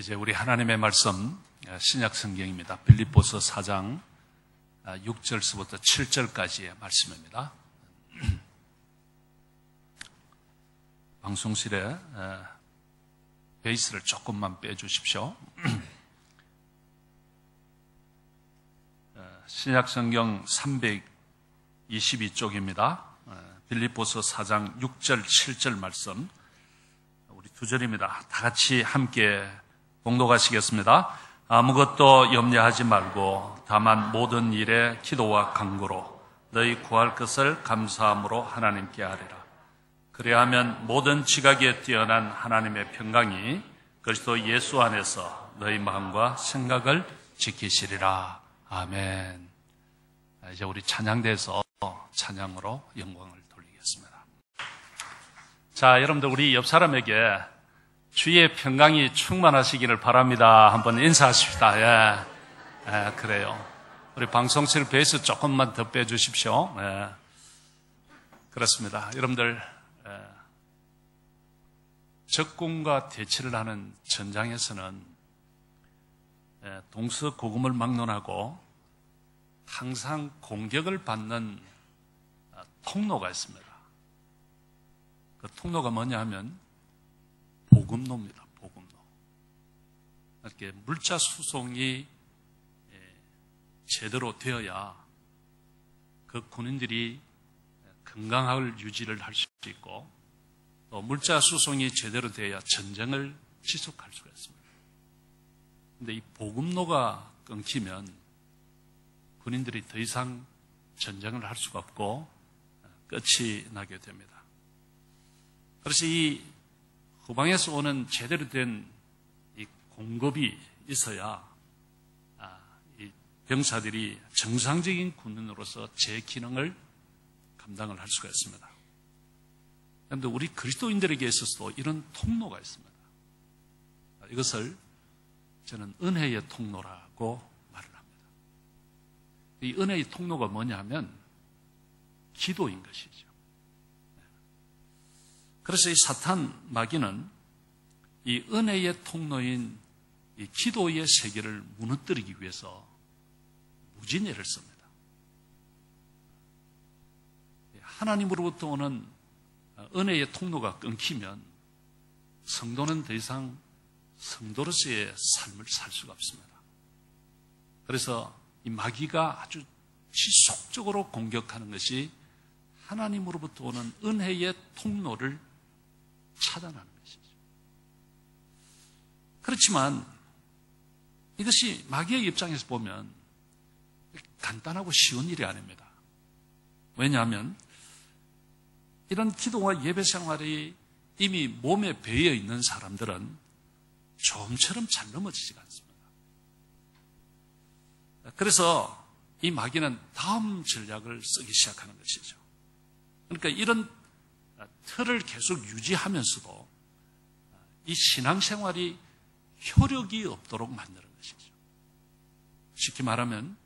이제 우리 하나님의 말씀 신약 성경입니다. 빌립보서 4장 6절서부터 7절까지의 말씀입니다. 방송실에 베이스를 조금만 빼주십시오. 신약 성경 322쪽입니다. 빌립보서 4장 6절 7절 말씀, 우리 두 절입니다. 다 같이 함께 봉독하시겠습니다. 아무것도 염려하지 말고 다만 모든 일에 기도와 간구로 너희 구할 것을 감사함으로 하나님께 아뢰라. 그래야하면 모든 지각에 뛰어난 하나님의 평강이 그리스도 예수 안에서 너희 마음과 생각을 지키시리라. 아멘. 이제 우리 찬양대에서 찬양으로 영광을 돌리겠습니다. 자, 여러분들 우리 옆 사람에게 주의 평강이 충만하시기를 바랍니다. 한번 인사하십시다. 그래요. 우리 방송실 베이스 조금만 더 빼주십시오. 그렇습니다. 여러분들, 적군과 대치를 하는 전장에서는 동서고금을 막론하고 항상 공격을 받는 통로가 있습니다. 그 통로가 뭐냐 하면 보급로입니다. 보급로. 이렇게 물자 수송이 제대로 되어야 그 군인들이 건강을 유지를 할 수 있고, 또 물자 수송이 제대로 되어야 전쟁을 지속할 수가 있습니다. 그런데 이 보급로가 끊기면 군인들이 더 이상 전쟁을 할 수가 없고 끝이 나게 됩니다. 그래서 이 후방에서 오는 제대로 된 이 공급이 있어야 이 병사들이 정상적인 군인으로서 제 기능을 감당을 할 수가 있습니다. 그런데 우리 그리스도인들에게 있어서도 이런 통로가 있습니다. 이것을 저는 은혜의 통로라고 말을 합니다. 이 은혜의 통로가 뭐냐 하면 기도인 것이죠. 그래서 이 사탄 마귀는 이 은혜의 통로인 이 기도의 세계를 무너뜨리기 위해서 무진애를 씁니다. 하나님으로부터 오는 은혜의 통로가 끊기면 성도는 더 이상 성도로서의 삶을 살 수가 없습니다. 그래서 이 마귀가 아주 지속적으로 공격하는 것이 하나님으로부터 오는 은혜의 통로를 차단하는 것이죠. 그렇지만 이것이 마귀의 입장에서 보면 간단하고 쉬운 일이 아닙니다. 왜냐하면 이런 기도와 예배 생활이 이미 몸에 배어 있는 사람들은 좀처럼 잘 넘어지지가 않습니다. 그래서 이 마귀는 다음 전략을 쓰기 시작하는 것이죠. 그러니까 이런 틀을 계속 유지하면서도 이 신앙생활이 효력이 없도록 만드는 것이죠. 쉽게 말하면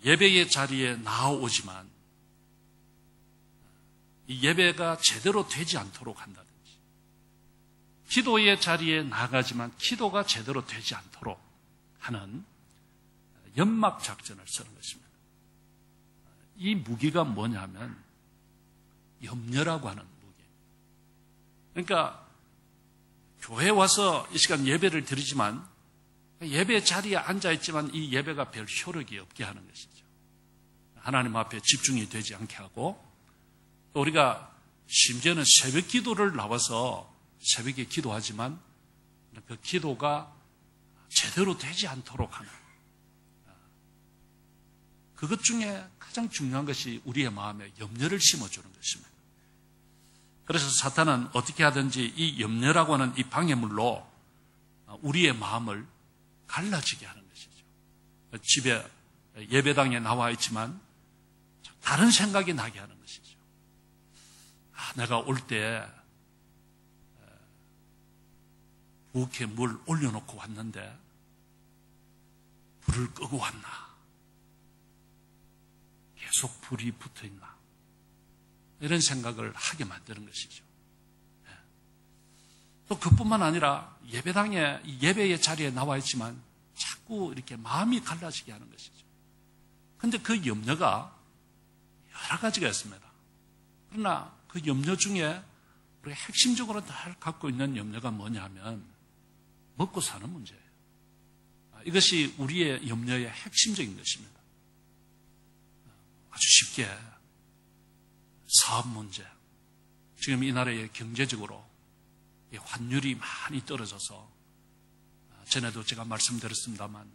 예배의 자리에 나아오지만 이 예배가 제대로 되지 않도록 한다든지, 기도의 자리에 나가지만 기도가 제대로 되지 않도록 하는 연막 작전을 쓰는 것입니다. 이 무기가 뭐냐면 염려라고 하는 무기. 그러니까 교회에 와서 이 시간 예배를 드리지만 예배 자리에 앉아있지만 이 예배가 별 효력이 없게 하는 것이죠. 하나님 앞에 집중이 되지 않게 하고, 또 우리가 심지어는 새벽 기도를 나와서 새벽에 기도하지만 그 기도가 제대로 되지 않도록 하는, 그것 중에 가장 중요한 것이 우리의 마음에 염려를 심어주는 것입니다. 그래서 사탄은 어떻게 하든지 이 염려라고 하는 이 방해물로 우리의 마음을 갈라지게 하는 것이죠. 집에 예배당에 나와 있지만 다른 생각이 나게 하는 것이죠. 내가 올 때 부엌에 물 올려놓고 왔는데 불을 끄고 왔나? 계속 불이 붙어 있나? 이런 생각을 하게 만드는 것이죠. 또 그뿐만 아니라 예배당에, 예배의 자리에 나와 있지만 자꾸 이렇게 마음이 갈라지게 하는 것이죠. 그런데 그 염려가 여러 가지가 있습니다. 그러나 그 염려 중에 우리가 핵심적으로 늘 갖고 있는 염려가 뭐냐면 먹고 사는 문제예요. 이것이 우리의 염려의 핵심적인 것입니다. 아주 쉽게 사업 문제, 지금 이 나라의 경제적으로 환율이 많이 떨어져서 전에도 제가 말씀드렸습니다만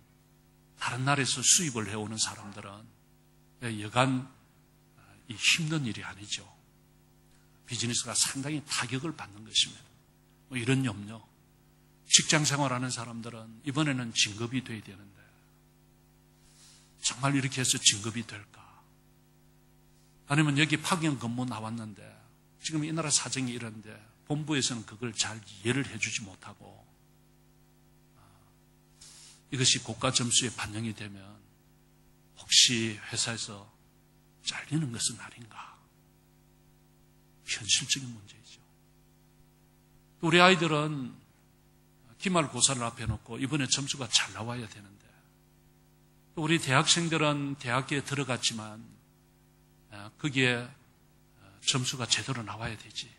다른 나라에서 수입을 해오는 사람들은 여간 힘든 일이 아니죠. 비즈니스가 상당히 타격을 받는 것입니다. 이런 염려, 직장 생활하는 사람들은 이번에는 진급이 돼야 되는데 정말 이렇게 해서 진급이 될까? 아니면 여기 파견 근무 나왔는데 지금 이 나라 사정이 이런데 본부에서는 그걸 잘 이해를 해주지 못하고 이것이 고가 점수에 반영이 되면 혹시 회사에서 잘리는 것은 아닌가? 현실적인 문제이죠. 우리 아이들은 기말고사를 앞에 놓고 이번에 점수가 잘 나와야 되는데 우리 대학생들은 대학교에 들어갔지만 거기에 점수가 제대로 나와야 되지.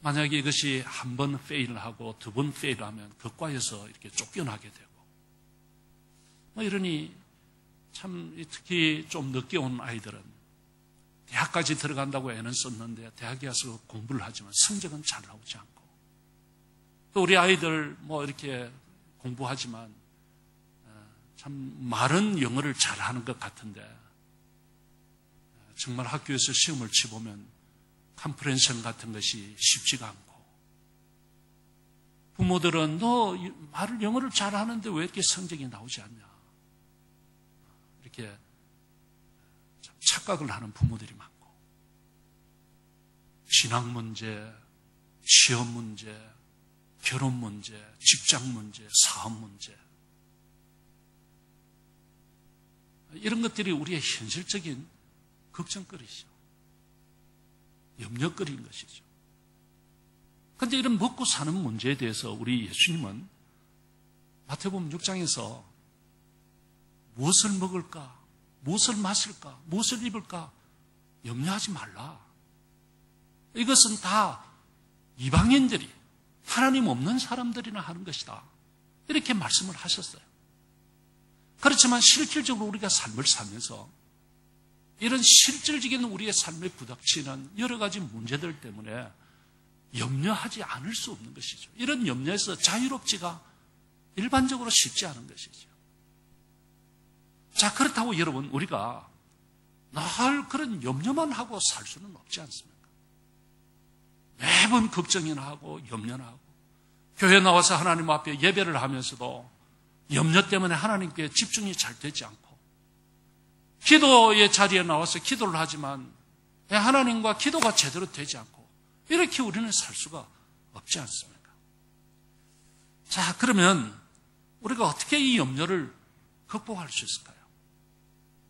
만약에 이것이 한 번 페일을 하고 두 번 페일을 하면 그 과에서 이렇게 쫓겨나게 되고 이러니 참 특히 좀 늦게 온 아이들은 대학까지 들어간다고 애는 썼는데 대학에 가서 공부를 하지만 성적은 잘 나오지 않고 또 우리 아이들 이렇게 공부하지만 참 말은 영어를 잘하는 것 같은데 정말 학교에서 시험을 치보면 컴프레hen션 같은 것이 쉽지가 않고 부모들은 너 말을 영어를 잘하는데 왜 이렇게 성적이 나오지 않냐 이렇게 착각을 하는 부모들이 많고 신학 문제, 시험 문제, 결혼 문제, 직장 문제, 사업 문제 이런 것들이 우리의 현실적인 걱정거리죠. 염려거리인 것이죠. 그런데 이런 먹고 사는 문제에 대해서 우리 예수님은 마태복음 6장에서 무엇을 먹을까, 무엇을 마실까, 무엇을 입을까 염려하지 말라. 이것은 다 이방인들이 하나님 없는 사람들이나 하는 것이다. 이렇게 말씀을 하셨어요. 그렇지만 실질적으로 우리가 삶을 살면서 이런 실질적인 우리의 삶에 부닥치는 여러 가지 문제들 때문에 염려하지 않을 수 없는 것이죠. 이런 염려에서 자유롭지가 일반적으로 쉽지 않은 것이죠. 자, 그렇다고 여러분, 우리가 늘 그런 염려만 하고 살 수는 없지 않습니까? 매번 걱정이나 하고 염려나 하고 교회 나와서 하나님 앞에 예배를 하면서도 염려 때문에 하나님께 집중이 잘 되지 않고 기도의 자리에 나와서 기도를 하지만 하나님과 기도가 제대로 되지 않고 이렇게 우리는 살 수가 없지 않습니까? 자, 그러면 우리가 어떻게 이 염려를 극복할 수 있을까요?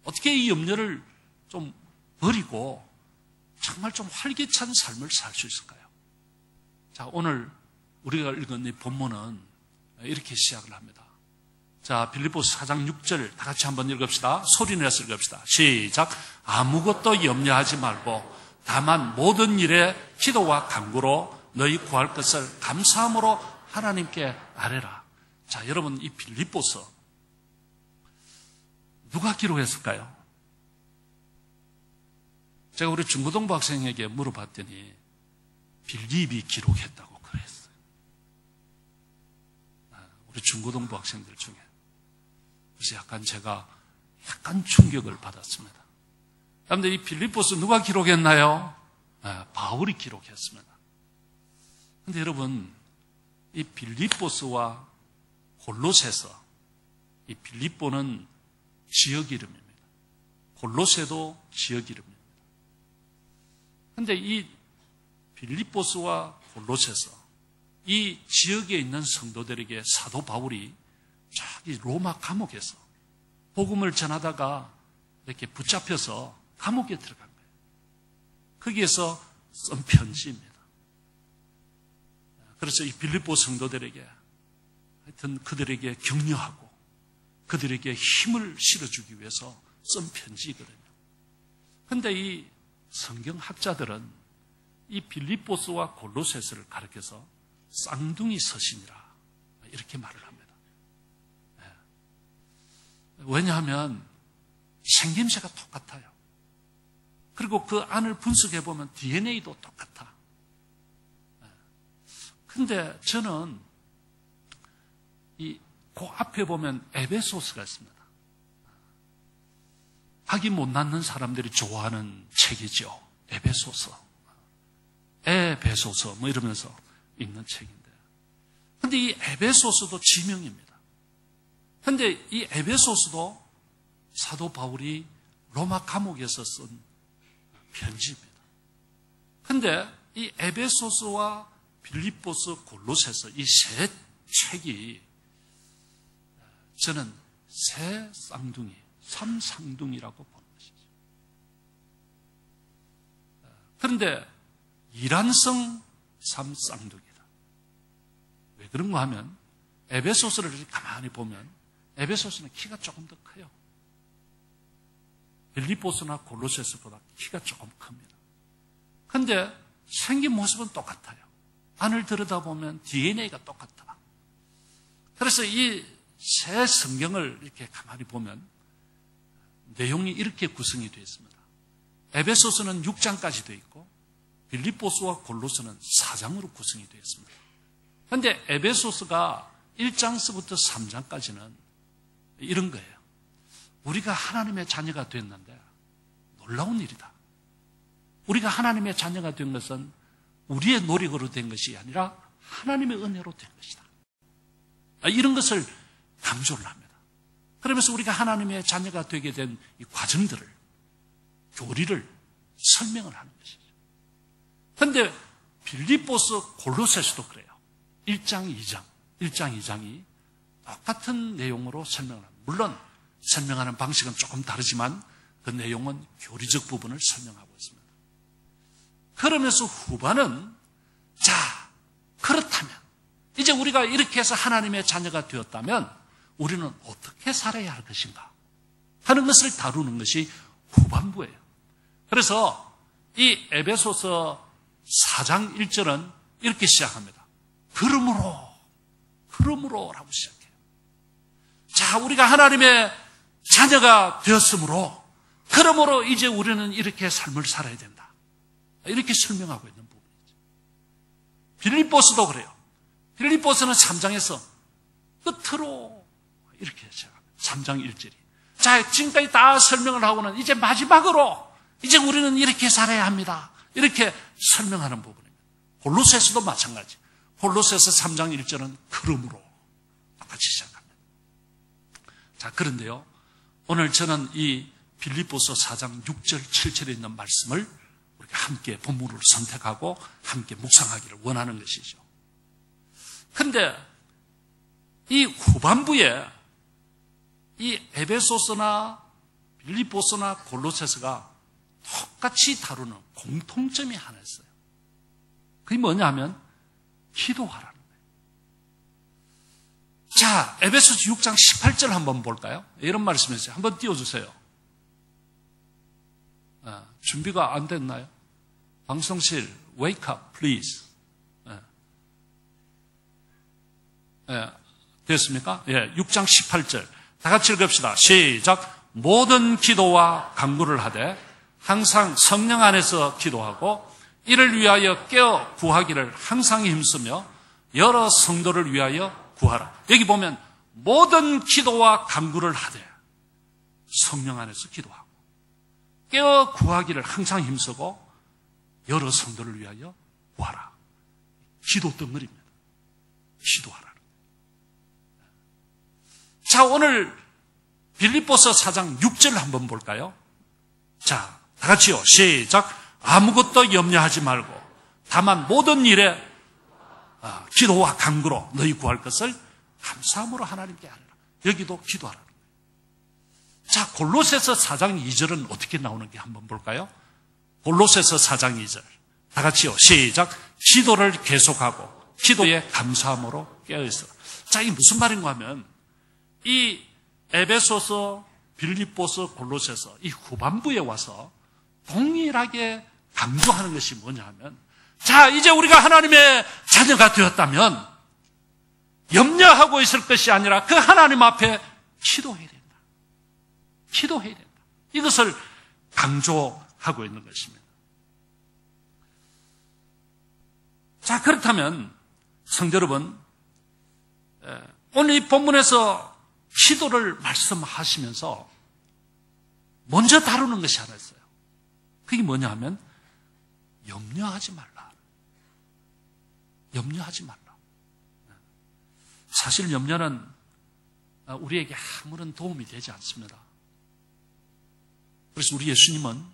어떻게 이 염려를 좀 버리고 정말 좀 활기찬 삶을 살 수 있을까요? 자, 오늘 우리가 읽은 이 본문은 이렇게 시작을 합니다. 자, 빌립보서 4장 6절 다 같이 한번 읽읍시다. 소리내서 읽읍시다. 시작. 아무것도 염려하지 말고 다만 모든 일에 기도와 간구로 너희 구할 것을 감사함으로 하나님께 아뢰라. 자, 여러분 이 빌립보서 누가 기록했을까요? 제가 우리 중고등부 학생에게 물어봤더니 빌립이 기록했다고 그랬어요. 우리 중고등부 학생들 중에. 그래서 제가 약간 충격을 받았습니다. 그런데 이 빌립보서 누가 기록했나요? 바울이 기록했습니다. 그런데 여러분, 이 빌립보서와 골로새서, 이 빌립보는 지역 이름입니다. 골로새도 지역 이름입니다. 그런데 이 빌립보서와 골로새서, 이 지역에 있는 성도들에게 사도 바울이 저기 로마 감옥에서 복음을 전하다가 이렇게 붙잡혀서 감옥에 들어간 거예요. 거기에서 쓴 편지입니다. 그래서 이 빌립보 성도들에게 하여튼 그들에게 격려하고 그들에게 힘을 실어주기 위해서 쓴 편지이거든요. 그런데 이 성경학자들은 이 빌립보스와 골로새서를 가리켜서 쌍둥이 서신이라 이렇게 말을 합니다. 왜냐하면 생김새가 똑같아요. 그리고 그 안을 분석해보면 DNA도 똑같아. 근데 저는 그 앞에 보면 에베소서가 있습니다. 아기 못 낳는 사람들이 좋아하는 책이죠. 에베소서. 에베소서 뭐 이러면서 읽는 책인데. 근데 이 에베소서도 지명입니다. 근데 이 에베소서도 사도 바울이 로마 감옥에서 쓴 편지입니다. 근데 이 에베소서와 빌립보서, 골로새서 이 세 책이 저는 세 쌍둥이, 삼쌍둥이라고 보는 것이죠. 그런데 이란성 삼쌍둥이다. 왜 그런가 하면 에베소서를 가만히 보면 에베소서는 키가 조금 더 커요. 빌립보서나 골로새서보다 키가 조금 큽니다. 그런데 생긴 모습은 똑같아요. 안을 들여다보면 DNA가 똑같다. 그래서 이 새 성경을 이렇게 가만히 보면 내용이 이렇게 구성이 되어 있습니다. 에베소서는 6장까지 되어 있고 빌립보서와 골로새는 4장으로 구성이 되어 있습니다. 그런데 에베소서가 1장서부터 3장까지는 이런 거예요. 우리가 하나님의 자녀가 됐는데 놀라운 일이다. 우리가 하나님의 자녀가 된 것은 우리의 노력으로 된 것이 아니라 하나님의 은혜로 된 것이다. 이런 것을 강조를 합니다. 그러면서 우리가 하나님의 자녀가 되게 된 이 과정들을, 교리를 설명을 하는 것이죠. 그런데 빌립보서, 골로새서도 그래요. 1장, 2장이 똑같은 내용으로 설명을 합니다. 물론 설명하는 방식은 조금 다르지만 그 내용은 교리적 부분을 설명하고 있습니다. 그러면서 후반은 자, 그렇다면 이제 우리가 이렇게 해서 하나님의 자녀가 되었다면 우리는 어떻게 살아야 할 것인가 하는 것을 다루는 것이 후반부예요. 그래서 이 에베소서 4장 1절은 이렇게 시작합니다. 그러므로 라고 시작해요. 자, 우리가 하나님의 자녀가 되었으므로 그러므로 이제 우리는 이렇게 삶을 살아야 된다. 이렇게 설명하고 있는 부분이죠. 빌립보서도 그래요. 빌립보서는 3장에서 끝으로 이렇게 시작합니다. 3장 1절이. 자, 지금까지 다 설명을 하고는 이제 마지막으로 이제 우리는 이렇게 살아야 합니다. 이렇게 설명하는 부분입니다. 골로새서도 마찬가지. 골로새서 3장 1절은 그러므로 똑같이 시작합니다. 자, 그런데요. 오늘 저는 이 빌립보서 4장 6절, 7절에 있는 말씀을 우리가 함께 본문으로 선택하고 함께 묵상하기를 원하는 것이죠. 그런데 이 후반부에 이 에베소서나 빌립보서나 골로새서가 똑같이 다루는 공통점이 하나 있어요. 그게 뭐냐 하면 기도하라는 거예요. 자, 에베소서 6장 18절 한번 볼까요? 이런 말씀이 있어요. 한번 띄워주세요. 준비가 안 됐나요? 방송실, wake up, please. 됐습니까? 6장 18절. 다 같이 읽읍시다. 시작. 모든 기도와 간구를 하되 항상 성령 안에서 기도하고 이를 위하여 깨어 구하기를 항상 힘쓰며 여러 성도를 위하여 구하라. 여기 보면 모든 기도와 간구를 하되 성령 안에서 기도하고 깨어 구하기를 항상 힘쓰고 여러 성도를 위하여 구하라. 기도 덩어리입니다. 기도하라. 자, 오늘 빌립보서 4장 6절 한번 볼까요? 자, 다 같이요. 시작. 아무것도 염려하지 말고 다만 모든 일에 기도와 간구로 너희 구할 것을 감사함으로 하나님께 하라. 여기도 기도하라. 자, 골로새서 4장 2절은 어떻게 나오는지 한번 볼까요? 골로새서 4장 2절. 다 같이요. 시작. 기도를 계속하고 기도에 감사함으로 깨어있어라. 자, 이게 무슨 말인가 하면 이 에베소서, 빌립보서, 골로새서 이 후반부에 와서 동일하게 강조하는 것이 뭐냐 하면, 자, 이제 우리가 하나님의 자녀가 되었다면 염려하고 있을 것이 아니라 그 하나님 앞에 기도해야 된다. 기도해야 된다. 이것을 강조하고 있는 것입니다. 자, 그렇다면 성도 여러분, 오늘 이 본문에서 기도를 말씀하시면서 먼저 다루는 것이 하나 있어요. 그게 뭐냐 하면 염려하지 말라. 염려하지 말라. 사실 염려는 우리에게 아무런 도움이 되지 않습니다. 그래서 우리 예수님은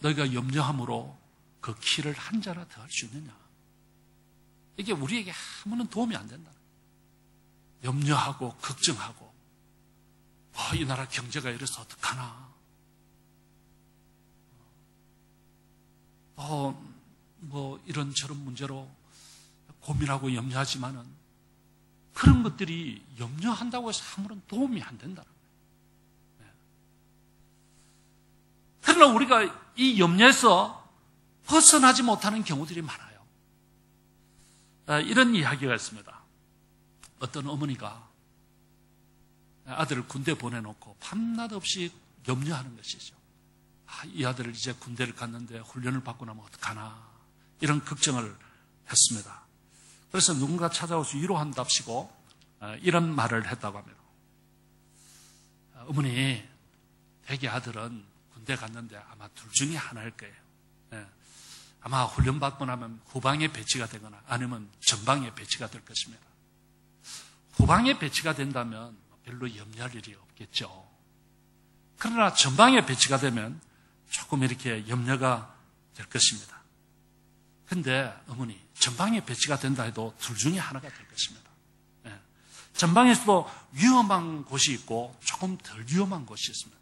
너희가 염려함으로 그 키를 한 자나 더 할 수 있느냐. 이게 우리에게 아무런 도움이 안 된다. 염려하고 걱정하고 이 나라 경제가 이래서 어떡하나. 뭐 이런저런 문제로 고민하고 염려하지만은 그런 것들이 염려한다고 해서 아무런 도움이 안 된다는 거예요. 그러나 우리가 이 염려에서 벗어나지 못하는 경우들이 많아요. 이런 이야기가 있습니다. 어떤 어머니가 아들을 군대 보내놓고 밤낮 없이 염려하는 것이죠. 이 아들을 이제 군대를 갔는데 훈련을 받고 나면 어떡하나, 이런 걱정을 했습니다. 그래서 누군가 찾아와서 위로한답시고 이런 말을 했다고 합니다. 어머니, 대개 아들은 군대 갔는데 아마 둘 중에 하나일 거예요. 아마 훈련 받고 나면 후방에 배치가 되거나 아니면 전방에 배치가 될 것입니다. 후방에 배치가 된다면 별로 염려할 일이 없겠죠. 그러나 전방에 배치가 되면 조금 이렇게 염려가 될 것입니다. 근데 어머니, 전방에 배치가 된다 해도 둘 중에 하나가 될 것입니다. 전방에서도 위험한 곳이 있고 조금 덜 위험한 곳이 있습니다.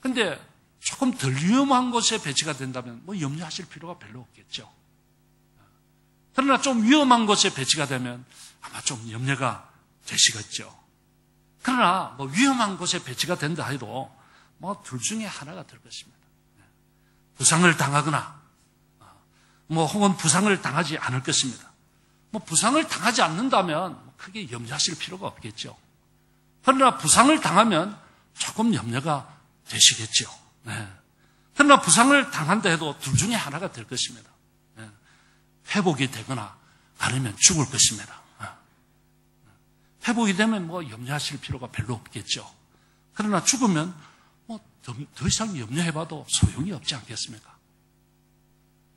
근데 조금 덜 위험한 곳에 배치가 된다면 뭐 염려하실 필요가 별로 없겠죠. 그러나 좀 위험한 곳에 배치가 되면 아마 좀 염려가 되시겠죠. 그러나 뭐 위험한 곳에 배치가 된다 해도 뭐 둘 중에 하나가 될 것입니다. 부상을 당하거나 뭐 혹은 부상을 당하지 않을 것입니다. 뭐 부상을 당하지 않는다면 크게 염려하실 필요가 없겠죠. 그러나 부상을 당하면 조금 염려가 되시겠죠. 그러나 부상을 당한다 해도 둘 중에 하나가 될 것입니다. 회복이 되거나 아니면 죽을 것입니다. 회복이 되면 뭐 염려하실 필요가 별로 없겠죠. 그러나 죽으면 뭐 더 이상 염려해봐도 소용이 없지 않겠습니까?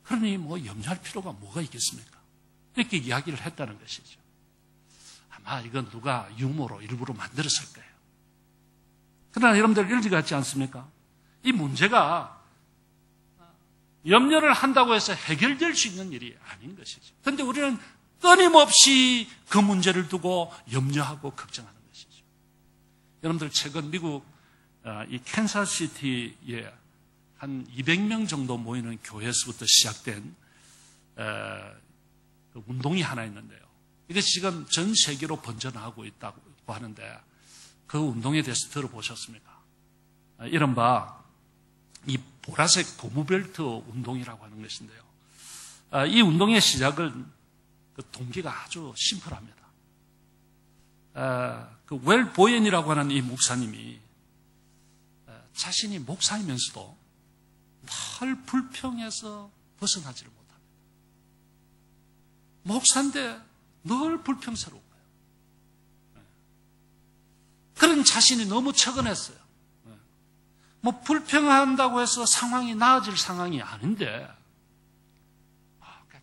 그러니 뭐 염려할 필요가 뭐가 있겠습니까? 이렇게 이야기를 했다는 것이죠. 아마 이건 누가 유머로 일부러 만들었을 거예요. 그러나 여러분들 일리 같지 않습니까? 이 문제가 염려를 한다고 해서 해결될 수 있는 일이 아닌 것이죠. 그런데 우리는 끊임없이 그 문제를 두고 염려하고 걱정하는 것이죠. 여러분들 최근 미국 이 캔사스시티에 한 200명 정도 모이는 교회에서부터 시작된 운동이 하나 있는데요. 이것이 지금 전 세계로 번져나가고 있다고 하는데 그 운동에 대해서 들어보셨습니까? 이른바 이 보라색 고무벨트 운동이라고 하는 것인데요. 이 운동의 시작은 그 동기가 아주 심플합니다. 그 웰 보엔이라고 하는 이 목사님이 자신이 목사이면서도 늘 불평해서 벗어나지를 못합니다. 목사인데 늘 불평스러워요. 그런 자신이 너무 처근했어요. 뭐 불평한다고 해서 상황이 나아질 상황이 아닌데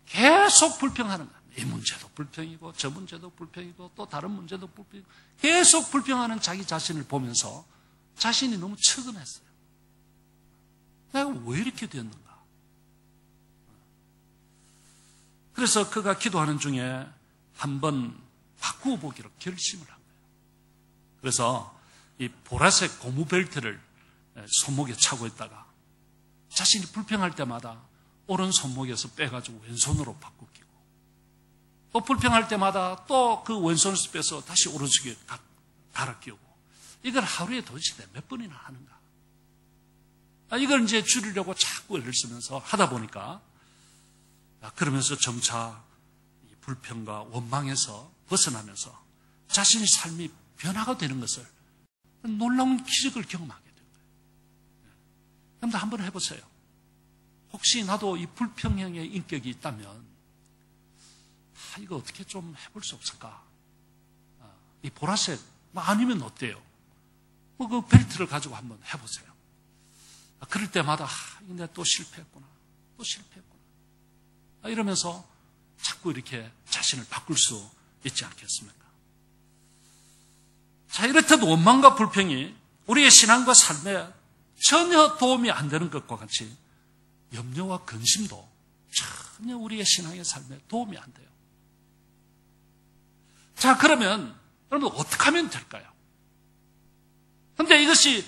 계속 불평하는 거예요. 이 문제도 불평이고 저 문제도 불평이고 또 다른 문제도 불평이고 계속 불평하는 자기 자신을 보면서 자신이 너무 처근했어요. 내가 왜 이렇게 됐는가? 그래서 그가 기도하는 중에 한번 바꾸어 보기로 결심을 한 거예요. 그래서 이 보라색 고무 벨트를 손목에 차고 있다가 자신이 불평할 때마다 오른 손목에서 빼가지고 왼손으로 바꾸고 끼고, 또 불평할 때마다 또 그 왼손에서 빼서 다시 오른쪽에 갈아 끼우고, 이걸 하루에 도대체 몇 번이나 하는가? 이걸 이제 줄이려고 자꾸 애를 쓰면서 하다 보니까, 그러면서 점차 불평과 원망에서 벗어나면서 자신의 삶이 변화가 되는 것을, 놀라운 기적을 경험하게 된 거예요. 그런데 한번 해보세요. 혹시 나도 이 불평형의 인격이 있다면, 이거 어떻게 좀 해볼 수 없을까? 이 보라색, 아니면 어때요? 그 벨트를 가지고 한번 해보세요. 그럴 때마다, 이거 내가 또 실패했구나. 이러면서 자꾸 이렇게 자신을 바꿀 수 있지 않겠습니까? 자, 이렇듯 원망과 불평이 우리의 신앙과 삶에 전혀 도움이 안 되는 것과 같이 염려와 근심도 전혀 우리의 신앙의 삶에 도움이 안 돼요. 자, 그러면 여러분 어떻게 하면 될까요? 근데 이것이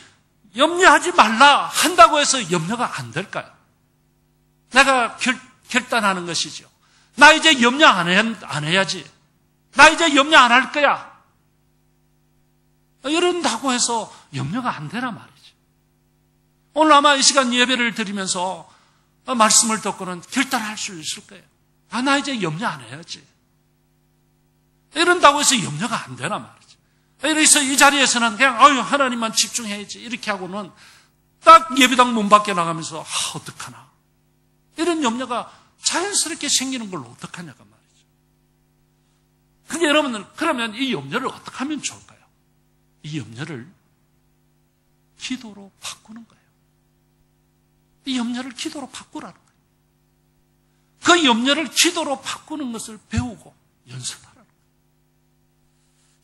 염려하지 말라 한다고 해서 염려가 안 될까요? 내가 결단하는 것이죠. 나 이제 염려 안 해야지. 나 이제 염려 안 할 거야. 이런다고 해서 염려가 안 되란 말이죠. 오늘 아마 이 시간 예배를 드리면서 말씀을 듣고는 결단할 수 있을 거예요. 나 이제 염려 안 해야지. 이런다고 해서 염려가 안 되란 말이죠. 그래서 이 자리에서는 그냥 하나님만 집중해야지 이렇게 하고는 딱 예배당 문 밖에 나가면서 어떡하나. 이런 염려가 자연스럽게 생기는 걸 어떡하냐가 말이죠. 근데 여러분들, 그러면 이 염려를 어떻게 하면 좋을까요? 이 염려를 기도로 바꾸는 거예요. 이 염려를 기도로 바꾸라는 거예요. 그 염려를 기도로 바꾸는 것을 배우고 연습하라는 거예요.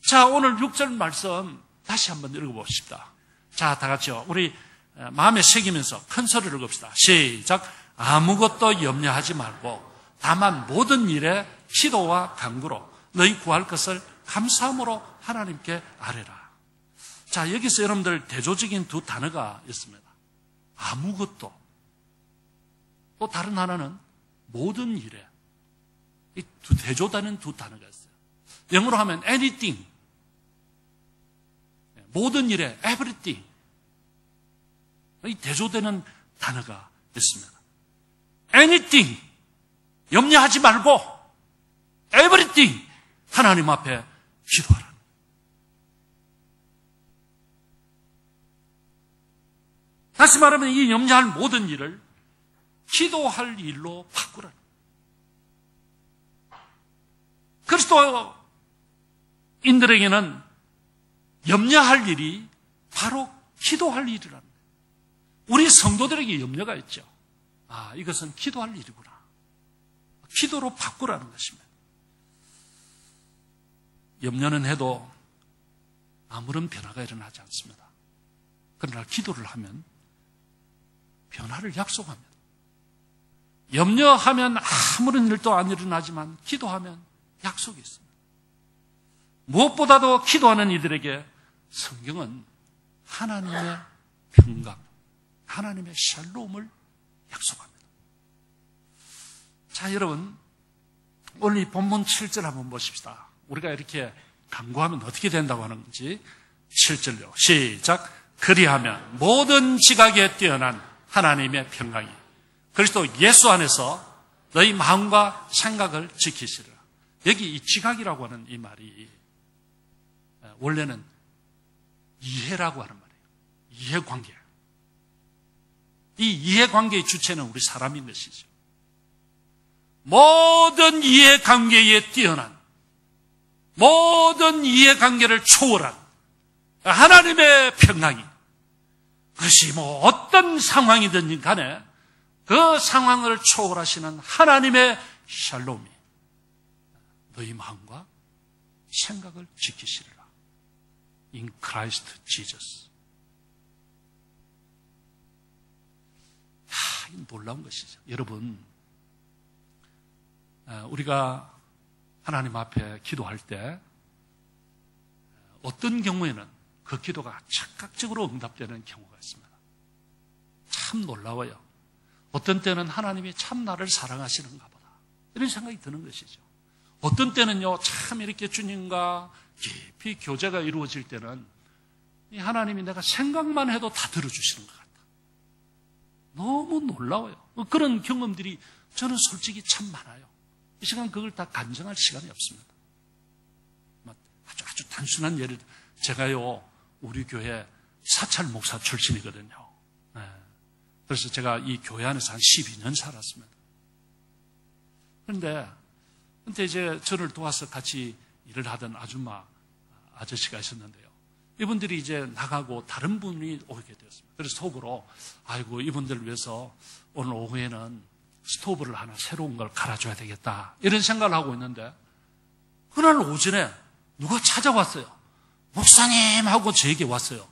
자, 오늘 6절 말씀 다시 한번 읽어봅시다. 자, 다 같이요. 우리 마음에 새기면서 큰 소리를 읽읍시다. 시작. 아무것도 염려하지 말고 다만 모든 일에 기도와 간구로 너희 구할 것을 감사함으로 하나님께 아뢰라. 자, 여기서 여러분들 대조적인 두 단어가 있습니다. 아무것도, 또 다른 하나는 모든 일에. 이 대조되는 두 단어가 있어요. 영어로 하면 anything, 모든 일에 everything. 이 대조되는 단어가 있습니다. anything, 염려하지 말고 everything, 하나님 앞에 기도하라. 다시 말하면 이 염려할 모든 일을 기도할 일로 바꾸라. 그리스도인들에게는 염려할 일이 바로 기도할 일이라는 거예요. 우리 성도들에게 염려가 있죠. 이것은 기도할 일이구나. 기도로 바꾸라는 것입니다. 염려는 해도 아무런 변화가 일어나지 않습니다. 그러나 기도를 하면 변화를 약속합니다. 염려하면 아무런 일도 안 일어나지만 기도하면 약속이 있습니다. 무엇보다도 기도하는 이들에게 성경은 하나님의 평강, 하나님의 샬롬을 약속합니다. 자, 여러분, 오늘 이 본문 7절 한번 보십시다. 우리가 이렇게 간구하면 어떻게 된다고 하는 건지. 7절요. 시작. 그리하면 모든 지각에 뛰어난 하나님의 평강이 그리스도 예수 안에서 너희 마음과 생각을 지키시리라. 여기 이 지각이라고 하는 이 말이 원래는 이해라고 하는 말이에요. 이해관계. 이 이해관계의 주체는 우리 사람인 것이죠. 모든 이해관계에 뛰어난, 모든 이해관계를 초월한 하나님의 평강이, 그것이 어떤 상황이든 간에 그 상황을 초월하시는 하나님의 샬롬이 너희 마음과 생각을 지키시리라. In Christ Jesus. 놀라운 것이죠. 여러분, 우리가 하나님 앞에 기도할 때 어떤 경우에는 그 기도가 즉각적으로 응답되는 경우가 있습니다. 참 놀라워요. 어떤 때는 하나님이 참 나를 사랑하시는가 보다. 이런 생각이 드는 것이죠. 어떤 때는요, 참 이렇게 주님과 깊이 교제가 이루어질 때는 이 하나님이 내가 생각만 해도 다 들어주시는 것 같다. 너무 놀라워요. 그런 경험들이 저는 솔직히 참 많아요. 이 시간 그걸 다 간증할 시간이 없습니다. 아주 단순한 예를, 제가요, 우리 교회 사찰 목사 출신이거든요. 네. 그래서 제가 이 교회 안에서 한 12년 살았습니다. 그런데 이제 저를 도와서 같이 일을 하던 아저씨가 있었는데요. 이분들이 이제 나가고 다른 분이 오게 되었습니다. 그래서 속으로, 아이고, 이분들을 위해서 오늘 오후에는 스토브를 하나 새로운 걸 갈아줘야 되겠다. 이런 생각을 하고 있는데, 그날 오전에 누가 찾아왔어요. 목사님 하고 저에게 왔어요.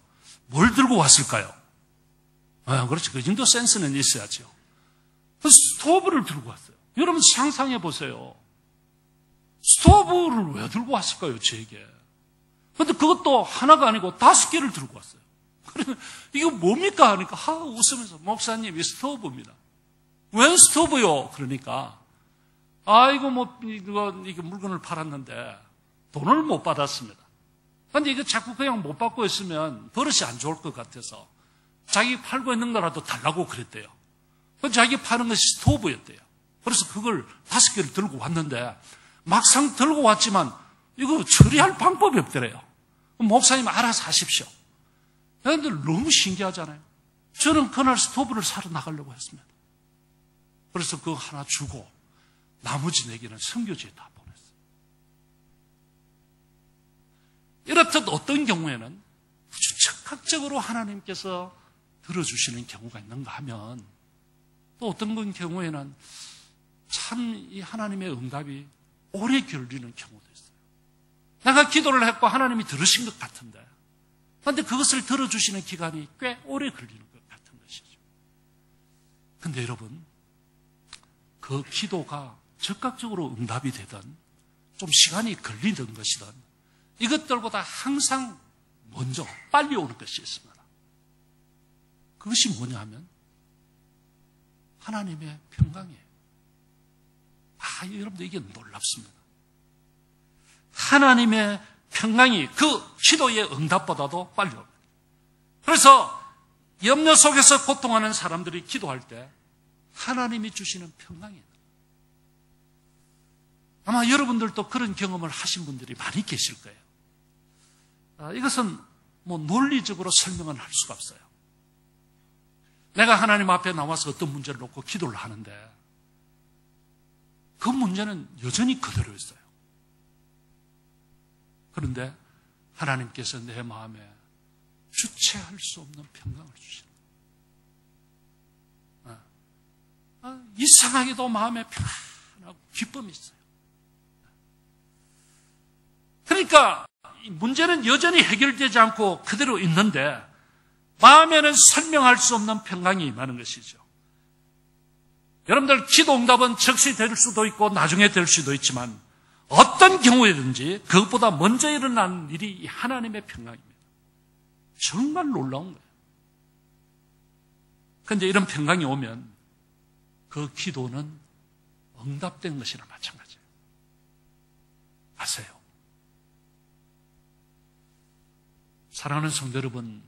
뭘 들고 왔을까요? 그렇지. 그 정도 센스는 있어야죠. 그 스토브를 들고 왔어요. 여러분 상상해 보세요. 스토브를 왜 들고 왔을까요, 저에게? 근데 그것도 하나가 아니고 5개를 들고 왔어요. 그러면 이거 뭡니까? 하니까 웃으면서 목사님, 이 스토브입니다. 웬 스토브요? 그러니까 이거 이거 물건을 팔았는데 돈을 못 받았습니다. 근데 이거 자꾸 그냥 못 받고 있으면 버릇이 안 좋을 것 같아서 자기 팔고 있는 거라도 달라고 그랬대요. 자기 파는 것이 스토브였대요. 그래서 그걸 5개를 들고 왔는데 막상 들고 왔지만 이거 처리할 방법이 없더래요. 목사님 알아서 하십시오. 그런데 너무 신기하잖아요. 저는 그날 스토브를 사러 나가려고 했습니다. 그래서 그거 하나 주고 나머지 4개는 선교지에 다 보냈어요. 이렇듯 어떤 경우에는 아주 즉각적으로 하나님께서 들어주시는 경우가 있는가 하면 또 어떤 경우에는 참 이 하나님의 응답이 오래 걸리는 경우도 있어요. 내가 기도를 했고 하나님이 들으신 것 같은데 그런데 그것을 들어주시는 기간이 꽤 오래 걸리는 것 같은 것이죠. 그런데 여러분, 그 기도가 즉각적으로 응답이 되든 좀 시간이 걸리던 것이든 이것들보다 항상 먼저 빨리 오는 것이 있습니다. 그것이 뭐냐 하면 하나님의 평강이에요. 여러분들 이게 놀랍습니다. 하나님의 평강이 그 기도의 응답보다도 빨리 옵니다. 그래서 염려 속에서 고통하는 사람들이 기도할 때 하나님이 주시는 평강이에요. 아마 여러분들도 그런 경험을 하신 분들이 많이 계실 거예요. 이것은 논리적으로 설명은 할 수가 없어요. 내가 하나님 앞에 나와서 어떤 문제를 놓고 기도를 하는데 그 문제는 여전히 그대로 있어요. 그런데 하나님께서 내 마음에 주체할 수 없는 평강을 주시는 거예요. 이상하게도 마음에 평안하고 기쁨이 있어요. 그러니까 문제는 여전히 해결되지 않고 그대로 있는데 마음에는 설명할 수 없는 평강이 임하는 것이죠. 여러분들 기도 응답은 즉시 될 수도 있고 나중에 될 수도 있지만 어떤 경우에든지 그것보다 먼저 일어나는 일이 하나님의 평강입니다. 정말 놀라운 거예요. 그런데 이런 평강이 오면 그 기도는 응답된 것이나 마찬가지예요. 아세요? 사랑하는 성도 여러분,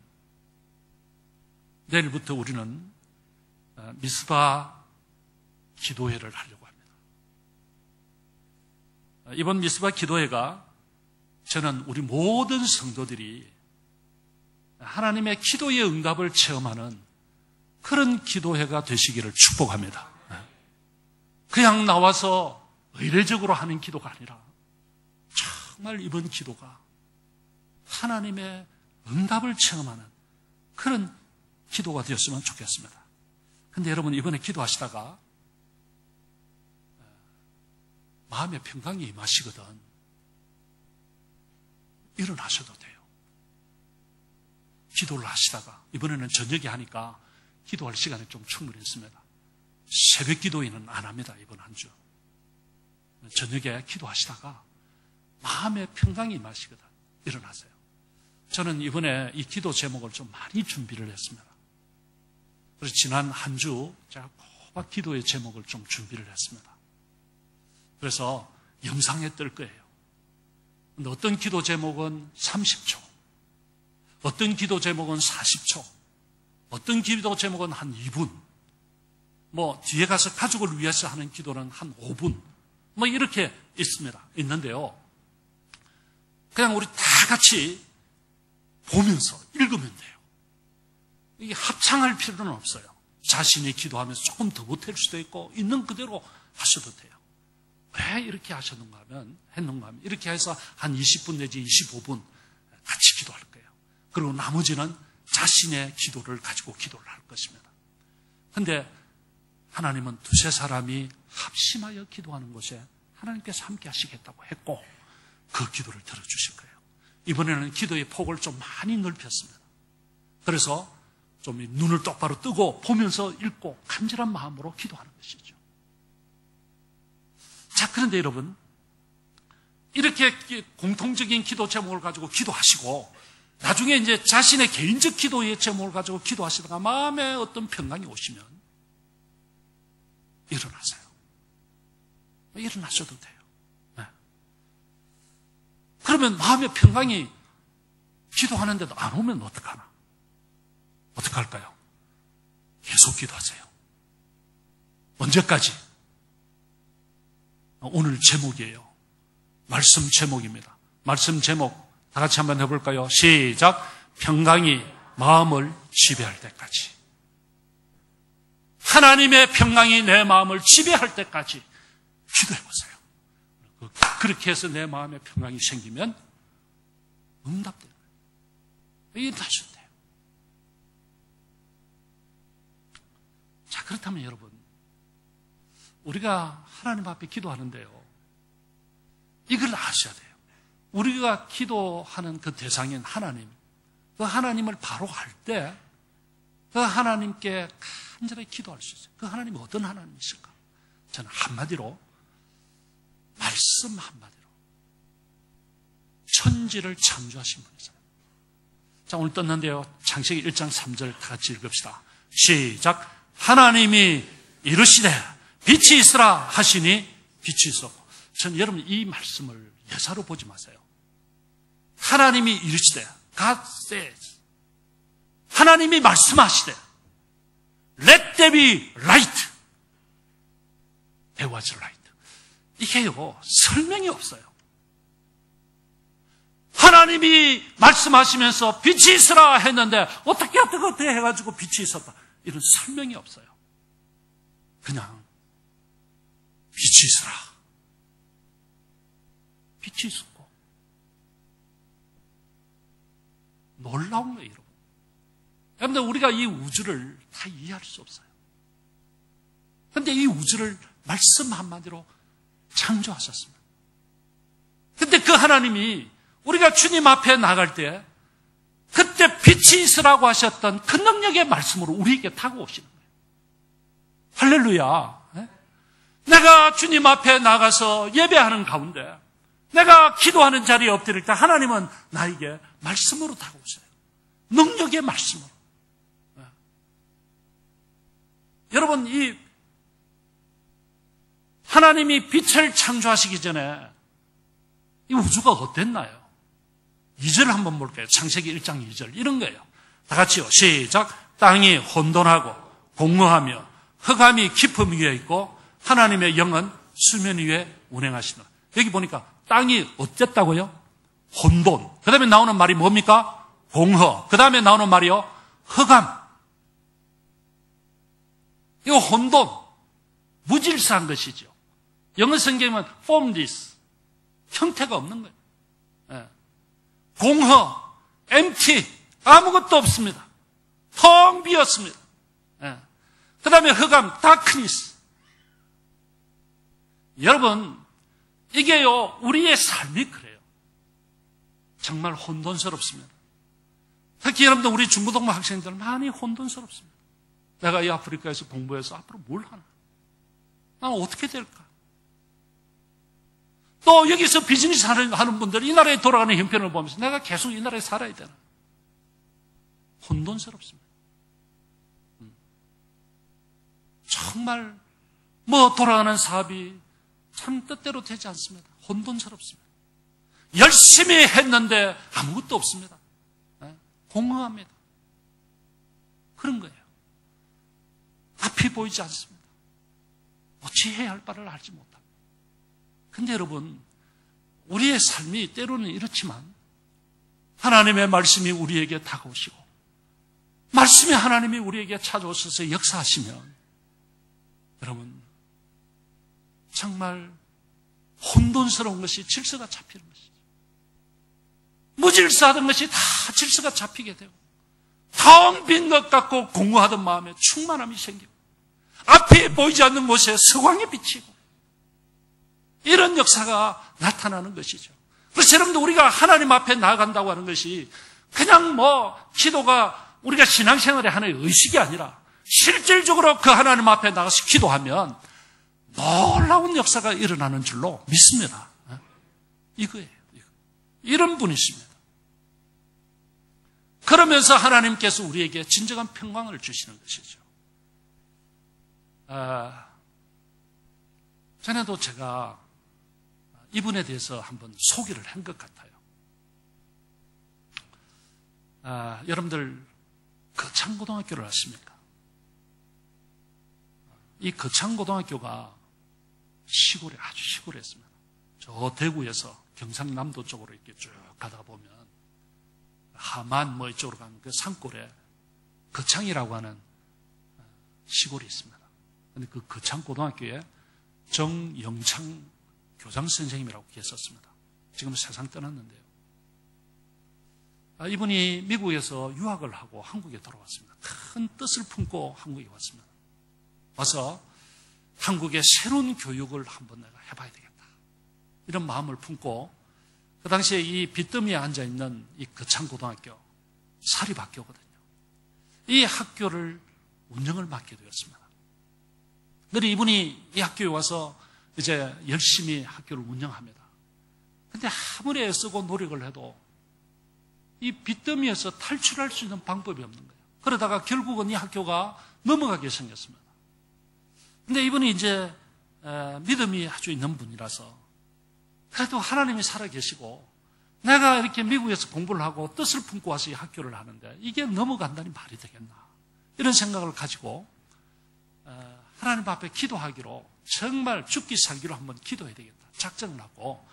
내일부터 우리는 미스바 기도회를 하려고 합니다. 이번 미스바 기도회가 저는 우리 모든 성도들이 하나님의 기도의 응답을 체험하는 그런 기도회가 되시기를 축복합니다. 그냥 나와서 의례적으로 하는 기도가 아니라 정말 이번 기도가 하나님의 응답을 체험하는 그런 기도가 되었으면 좋겠습니다. 그런데 여러분 이번에 기도하시다가 마음의 평강이 임하시거든 일어나셔도 돼요. 기도를 하시다가 이번에는 저녁에 하니까 기도할 시간이 좀 충분히 있습니다. 새벽 기도에는 안 합니다. 이번 한 주. 저녁에 기도하시다가 마음의 평강이 임하시거든 일어나세요. 저는 이번에 이 기도 제목을 좀 많이 준비를 했습니다. 그래서 지난 한 주 제가 호박 기도의 제목을 좀 준비를 했습니다. 그래서 영상에 뜰 거예요. 근데 어떤 기도 제목은 30초, 어떤 기도 제목은 40초, 어떤 기도 제목은 한 2분, 뒤에 가서 가족을 위해서 하는 기도는 한 5분, 이렇게 있는데요. 그냥 우리 다 같이 보면서 읽으면 돼요. 이게 합창할 필요는 없어요. 자신이 기도하면서 조금 더 보탤 수도 있고, 있는 그대로 하셔도 돼요. 왜 이렇게 했는가 하면, 이렇게 해서 한 20분 내지 25분 같이 기도할 거예요. 그리고 나머지는 자신의 기도를 가지고 기도를 할 것입니다. 그런데 하나님은 두세 사람이 합심하여 기도하는 곳에 하나님께서 함께 하시겠다고 했고, 그 기도를 들어주실 거예요. 이번에는 기도의 폭을 좀 많이 넓혔습니다. 그래서 좀 눈을 똑바로 뜨고 보면서 읽고 간절한 마음으로 기도하는 것이죠. 자, 그런데 여러분, 이렇게 공통적인 기도 제목을 가지고 기도하시고, 나중에 이제 자신의 개인적 기도의 제목을 가지고 기도하시다가 마음에 어떤 평강이 오시면 일어나세요. 일어나셔도 돼요. 네. 그러면 마음의 평강이 기도하는데도 안 오면 어떡하나? 어떡할까요? 계속 기도하세요. 언제까지? 오늘 제목이에요. 말씀 제목입니다. 말씀 제목 다 같이 한번 해볼까요? 시작. 평강이 마음을 지배할 때까지. 하나님의 평강이 내 마음을 지배할 때까지 기도해보세요. 그렇게 해서 내 마음에 평강이 생기면 응답돼요. 일어나셔도 돼요. 자, 그렇다면 여러분, 우리가 하나님 앞에 기도하는데요, 이걸 아셔야 돼요. 우리가 기도하는 그 대상인 하나님, 그 하나님을 바로 알 때 그 하나님께 간절히 기도할 수 있어요. 그 하나님이 어떤 하나님이실까? 저는 한마디로, 말씀 한마디로 천지를 창조하신 분이세요. 자, 오늘 떴는데요, 창세기 1장 3절 다 같이 읽읍시다. 시작. 하나님이 이르시되 빛이 있으라 하시니 빛이 있었고. 저는 여러분 이 말씀을 예사로 보지 마세요. 하나님이 이르시되, God says, 하나님이 말씀하시되 Let there be light. There was light. 이게요, 설명이 없어요. 하나님이 말씀하시면서 빛이 있으라 했는데 어떻게 해가지고 빛이 있었다, 이런 설명이 없어요. 그냥 빛이 있으라, 빛이 있었고. 놀라운 거예요, 여러분. 여러분들, 우리가 이 우주를 다 이해할 수 없어요. 그런데 이 우주를 말씀 한마디로 창조하셨습니다. 그런데 그 하나님이 우리가 주님 앞에 나갈 때 그때 빛이 있으라고 하셨던 그 능력의 말씀으로 우리에게 다가오시는 거예요. 할렐루야. 내가 주님 앞에 나가서 예배하는 가운데, 내가 기도하는 자리에 엎드릴 때 하나님은 나에게 말씀으로 다가오세요. 능력의 말씀으로. 여러분, 이 하나님이 빛을 창조하시기 전에 이 우주가 어땠나요? 2절 한번 볼게요. 창세기 1장 2절 이런 거예요. 다 같이요. 시작. 땅이 혼돈하고 공허하며 흑암이 깊음 위에 있고 하나님의 영은 수면 위에 운행하시는. 여기 보니까 땅이 어땠다고요? 혼돈. 그 다음에 나오는 말이 뭡니까? 공허. 그 다음에 나오는 말이요, 흑암. 이거 혼돈, 무질서한 것이죠. 영어 성경은 formless, 형태가 없는 거예요. 예. 공허, empty, 아무것도 없습니다. 텅 비었습니다. 예. 그 다음에 흑암, darkness. 여러분, 이게요, 우리의 삶이 그래요. 정말 혼돈스럽습니다. 특히 여러분들, 우리 중고등부 학생들 많이 혼돈스럽습니다. 내가 이 아프리카에서 공부해서 앞으로 뭘 하나? 나는 어떻게 될까? 또 여기서 비즈니스 하는 분들이 이 나라에 돌아가는 형편을 보면서 내가 계속 이 나라에 살아야 되나? 혼돈스럽습니다. 정말 돌아가는 사업이 참 뜻대로 되지 않습니다. 혼돈스럽습니다. 열심히 했는데 아무것도 없습니다. 공허합니다. 그런 거예요. 앞이 보이지 않습니다. 어찌해야 할 바를 알지 못합니다. 근데 여러분, 우리의 삶이 때로는 이렇지만 하나님의 말씀이 우리에게 다가오시고 말씀의 하나님이 우리에게 찾아오셔서 역사하시면 여러분, 정말 혼돈스러운 것이 질서가 잡히는 것이죠. 무질서하던 것이 다 질서가 잡히게 되고 텅 빈 것 같고 공허하던 마음에 충만함이 생기고 앞이 보이지 않는 곳에 서광이 비치고 이런 역사가 나타나는 것이죠. 그래서 여러분들, 우리가 하나님 앞에 나아간다고 하는 것이 그냥 기도가 우리가 신앙생활의 하나의 의식이 아니라 실질적으로 그 하나님 앞에 나가서 기도하면 놀라운 역사가 일어나는 줄로 믿습니다. 이거예요. 이런 분이십니다. 그러면서 하나님께서 우리에게 진정한 평강을 주시는 것이죠. 전에도 제가 이분에 대해서 한번 소개를 한 것 같아요. 여러분들 거창고등학교를 아십니까? 이 거창고등학교가 시골에 아주 시골했습니다. 저 대구에서 경상남도 쪽으로 이렇게 쭉 가다 보면 하만 이쪽으로 가면 그 산골에 거창이라고 하는 시골이 있습니다. 근데 그 거창고등학교에 정영창 교장 선생님이라고 계셨습니다. 지금 세상 떠났는데요. 이분이 미국에서 유학을 하고 한국에 돌아왔습니다. 큰 뜻을 품고 한국에 왔습니다. 와서 한국의 새로운 교육을 한번 내가 해봐야 되겠다, 이런 마음을 품고 그 당시에 이 빚더미에 앉아있는 이 거창고등학교 사립학교거든요. 이 학교를 운영을 맡게 되었습니다. 그런데 이분이 이 학교에 와서 이제 열심히 학교를 운영합니다. 근데 아무리 애쓰고 노력을 해도 이 빚더미에서 탈출할 수 있는 방법이 없는 거예요. 그러다가 결국은 이 학교가 넘어가게 생겼습니다. 근데 이분이 이제 믿음이 아주 있는 분이라서 그래도 하나님이 살아계시고 내가 이렇게 미국에서 공부를 하고 뜻을 품고 와서 이 학교를 하는데 이게 넘어간다니 말이 되겠나, 이런 생각을 가지고 하나님 앞에 기도하기로, 정말 죽기 살기로 한번 기도해야 되겠다 작정을 하고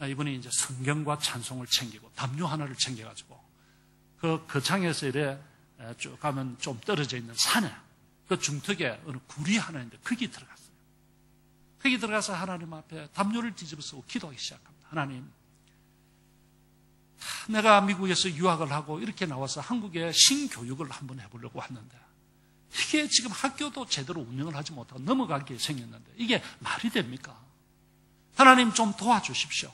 이분이 이제 성경과 찬송을 챙기고 담요 하나를 챙겨가지고 그 거창에서 이래 쭉 가면 좀 떨어져 있는 산에 그 중턱에 어느 굴이 하나 있는데 거기 들어갔어요. 거기 들어가서 하나님 앞에 담요를 뒤집어쓰고 기도하기 시작합니다. 하나님, 내가 미국에서 유학을 하고 이렇게 나와서 한국에 신교육을 한번 해보려고 왔는데 이게 지금 학교도 제대로 운영을 하지 못하고 넘어가게 생겼는데 이게 말이 됩니까? 하나님 좀 도와주십시오.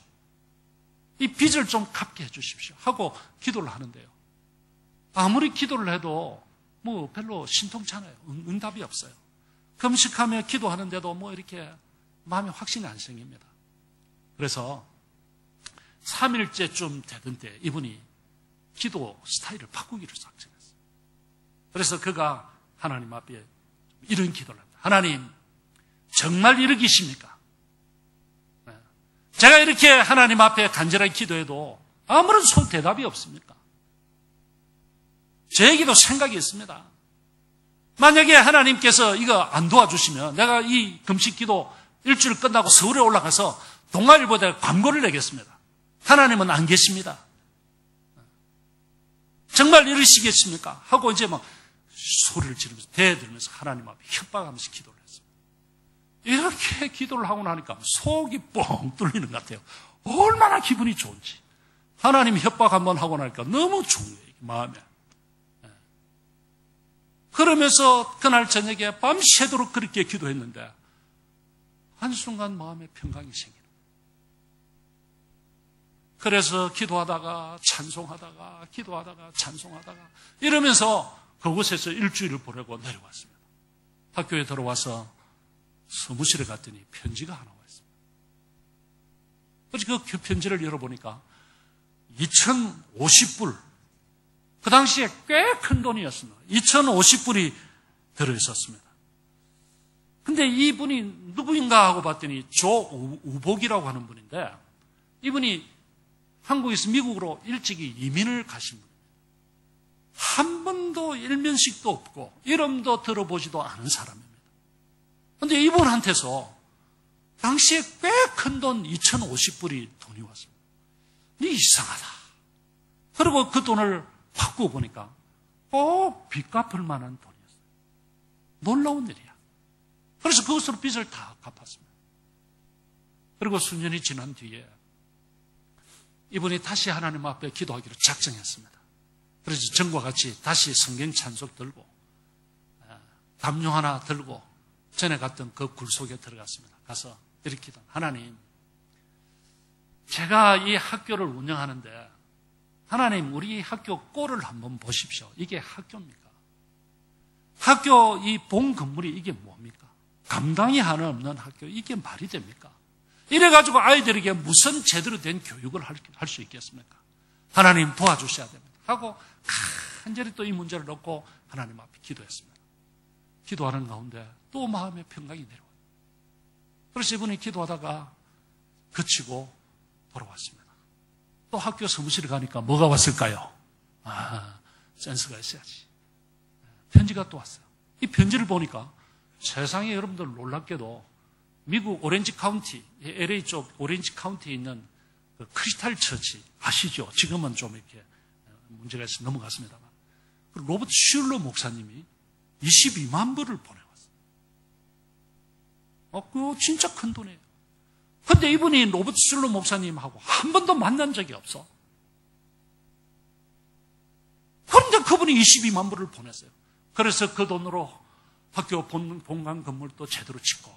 이 빚을 좀 갚게 해주십시오 하고 기도를 하는데요. 아무리 기도를 해도 별로 신통찮아요. 응답이 없어요. 금식하며 기도하는데도 이렇게 마음에 확신이 안 생깁니다. 그래서 3일째쯤 되던 때 이분이 기도 스타일을 바꾸기로 작정했어요. 그래서 그가 하나님 앞에 이런 기도를 합니다. 하나님, 정말 이러기십니까? 제가 이렇게 하나님 앞에 간절하게 기도해도 아무런 대답이 없습니까? 저에게도 생각이 있습니다. 만약에 하나님께서 이거 안 도와주시면 내가 이 금식 기도 일주일 끝나고 서울에 올라가서 동아일보에 광고를 내겠습니다. 하나님은 안 계십니다. 정말 이러시겠습니까? 하고 이제 소리를 지르면서 대들면서 하나님 앞에 협박하면서 기도를 했습니다. 이렇게 기도를 하고 나니까 속이 뻥 뚫리는 것 같아요. 얼마나 기분이 좋은지. 하나님 협박 한번 하고 나니까 너무 좋은 거예요, 마음에. 그러면서 그날 저녁에 밤새도록 그렇게 기도했는데 한순간 마음에 평강이 생기는 거예요. 그래서 기도하다가 찬송하다가 기도하다가 찬송하다가 이러면서 그곳에서 일주일을 보내고 내려왔습니다. 학교에 들어와서 사무실에 갔더니 편지가 하나 와 있습니다. 그래서 그 편지를 열어보니까 2,050불, 그 당시에 꽤 큰 돈이었습니다. 2,050불이 들어있었습니다. 근데 이분이 누구인가 하고 봤더니 조우복이라고 하는 분인데, 이분이 한국에서 미국으로 일찍이 이민을 가신 분입니다. 한 번도 일면식도 없고 이름도 들어보지도 않은 사람입니다. 그런데 이분한테서 당시에 꽤 큰 돈 2,050불이 돈이 왔습니다. 근데 이상하다. 그리고 그 돈을 바꾸고 보니까 꼭 빚 갚을 만한 돈이었어요. 놀라운 일이야. 그래서 그것으로 빚을 다 갚았습니다. 그리고 수년이 지난 뒤에 이분이 다시 하나님 앞에 기도하기로 작정했습니다. 그래서 전과 같이 다시 성경 찬송 들고 담요 하나 들고 전에 갔던 그 굴 속에 들어갔습니다. 가서 이렇게 기도, 하나님, 제가 이 학교를 운영하는데 하나님, 우리 학교 꼴을 한번 보십시오. 이게 학교입니까? 학교 이 본 건물이 이게 뭡니까? 감당이 하나 없는 학교, 이게 말이 됩니까? 이래가지고 아이들에게 무슨 제대로 된 교육을 할 수 있겠습니까? 하나님 도와주셔야 됩니다. 하고 간절히 또 이 문제를 놓고 하나님 앞에 기도했습니다. 기도하는 가운데 또 마음의 평강이 내려와요. 그래서 이분이 기도하다가 그치고 돌아왔습니다. 또 학교 사무실에 가니까 뭐가 왔을까요? 센스가 있어야지. 편지가 또 왔어요. 이 편지를 보니까 세상에 여러분들 놀랍게도 미국 오렌지 카운티, LA 쪽 오렌지 카운티에 있는 그 크리스탈 처치 아시죠? 지금은 좀 이렇게 문제가 있어서 넘어갔습니다만, 그 로버트 슐러 목사님이 22만 불을 보내왔어요. 그거 진짜 큰 돈이에요. 근데 이분이 로버트 슐러 목사님하고 한 번도 만난 적이 없어. 그런데 그분이 22만 불을 보냈어요. 그래서 그 돈으로 학교 본관 건물도 제대로 짓고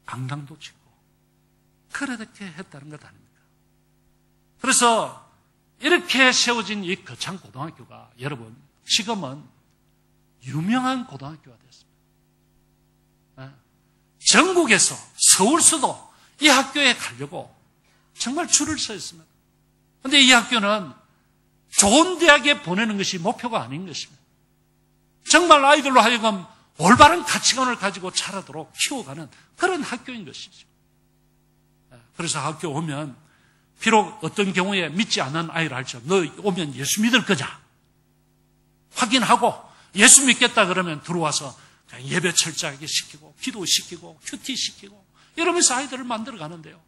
강당도 짓고 그렇게 했다는 것 아닙니까? 그래서 이렇게 세워진 이 거창 고등학교가 여러분 지금은 유명한 고등학교가 됐습니다. 전국에서 서울서도 이 학교에 가려고 정말 줄을 서 있습니다. 그런데 이 학교는 좋은 대학에 보내는 것이 목표가 아닌 것입니다. 정말 아이들로 하여금 올바른 가치관을 가지고 자라도록 키워가는 그런 학교인 것이죠. 그래서 학교 오면 비록 어떤 경우에 믿지 않는 아이를 할지 너 오면 예수 믿을 거냐 확인하고 예수 믿겠다 그러면 들어와서 그냥 예배 철저하게 시키고 기도시키고 큐티시키고 이러면서 아이들을 만들어 가는데요.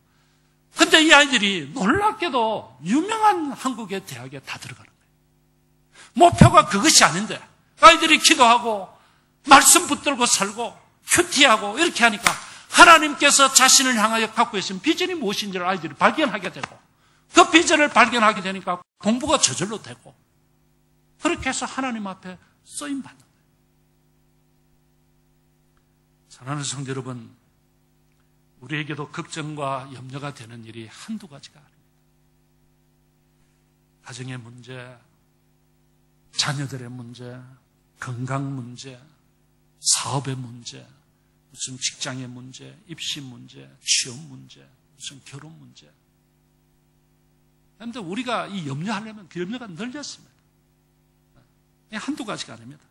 근데 이 아이들이 놀랍게도 유명한 한국의 대학에 다 들어가는 거예요. 목표가 그것이 아닌데 아이들이 기도하고 말씀 붙들고 살고 큐티하고 이렇게 하니까 하나님께서 자신을 향하여 갖고 계신 비전이 무엇인지를 아이들이 발견하게 되고 그 비전을 발견하게 되니까 공부가 저절로 되고 그렇게 해서 하나님 앞에 쓰임받는 거예요. 사랑하는 성도 여러분, 우리에게도 걱정과 염려가 되는 일이 한두 가지가 아닙니다. 가정의 문제, 자녀들의 문제, 건강 문제, 사업의 문제, 무슨 직장의 문제, 입시 문제, 취업 문제, 무슨 결혼 문제. 그런데 우리가 이 염려하려면 그 염려가 늘렸습니다. 한두 가지가 아닙니다.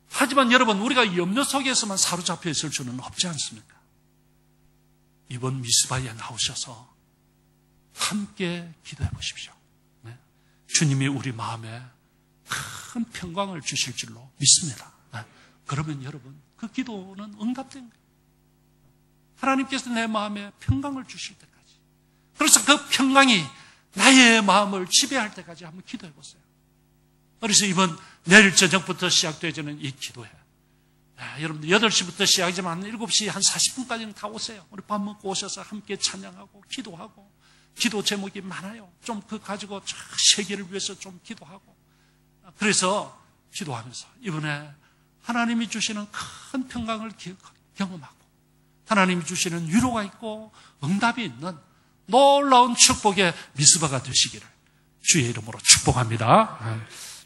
하지만 여러분, 우리가 이 염려 속에서만 사로잡혀 있을 수는 없지 않습니까? 이번 미스바에 나오셔서 함께 기도해 보십시오. 네? 주님이 우리 마음에 큰 평강을 주실 줄로 믿습니다. 네? 그러면 여러분, 그 기도는 응답된 거예요. 하나님께서 내 마음에 평강을 주실 때까지. 그래서 그 평강이 나의 마음을 지배할 때까지 한번 기도해 보세요. 그래서 이번 내일 저녁부터 시작되어지는 이 기도회. 여러분들 8시부터 시작이지만 7시 한 40분까지는 다 오세요. 우리 밥 먹고 오셔서 함께 찬양하고 기도하고 기도 제목이 많아요. 좀 그 가지고 세계를 위해서 좀 기도하고 그래서 기도하면서 이번에 하나님이 주시는 큰 평강을 경험하고 하나님이 주시는 위로가 있고 응답이 있는 놀라운 축복의 미스바가 되시기를 주의 이름으로 축복합니다.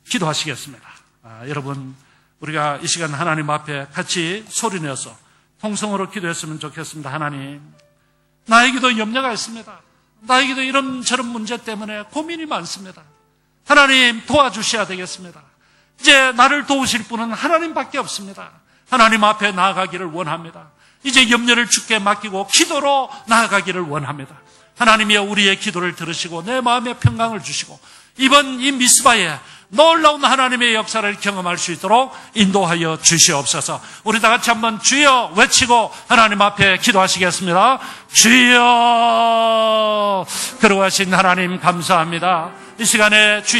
기도하시겠습니다. 여러분, 우리가 이 시간 하나님 앞에 같이 소리내어서 통성으로 기도했으면 좋겠습니다. 하나님, 나에게도 염려가 있습니다. 나에게도 이런저런 문제 때문에 고민이 많습니다. 하나님 도와주셔야 되겠습니다. 이제 나를 도우실 분은 하나님밖에 없습니다. 하나님 앞에 나아가기를 원합니다. 이제 염려를 주께 맡기고 기도로 나아가기를 원합니다. 하나님이여 우리의 기도를 들으시고 내 마음에 평강을 주시고 이번 이 미스바에 놀라운 하나님의 역사를 경험할 수 있도록 인도하여 주시옵소서. 우리 다 같이 한번 주여 외치고 하나님 앞에 기도하시겠습니다. 주여. 거룩하신 하나님 감사합니다. 이 시간에 주여